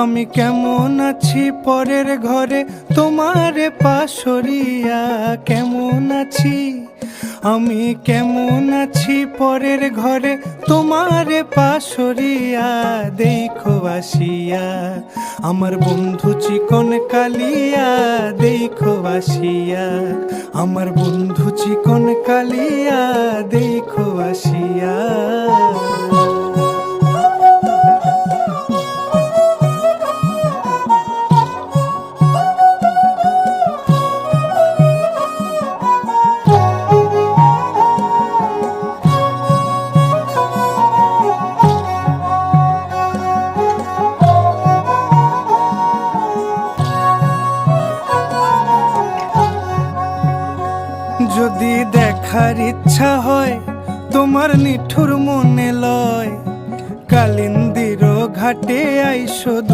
আমি কেমন আছি পরের ঘরে তোমারে পাশরিয়া, কেমন আছি আমি কেমন আছি পরের ঘরে তোমারে পাশরিয়া। দেখো আসিয়া আমার বন্ধু চিকন কালিয়া, দেখো আসিয়া আমার বন্ধু চিকন কালিয়া, দেখো আসিয়া। যদি দেখার ইচ্ছা হয় তোমার নিঠুর মনে লয়, কালিন্দির ঘাটে আইসো।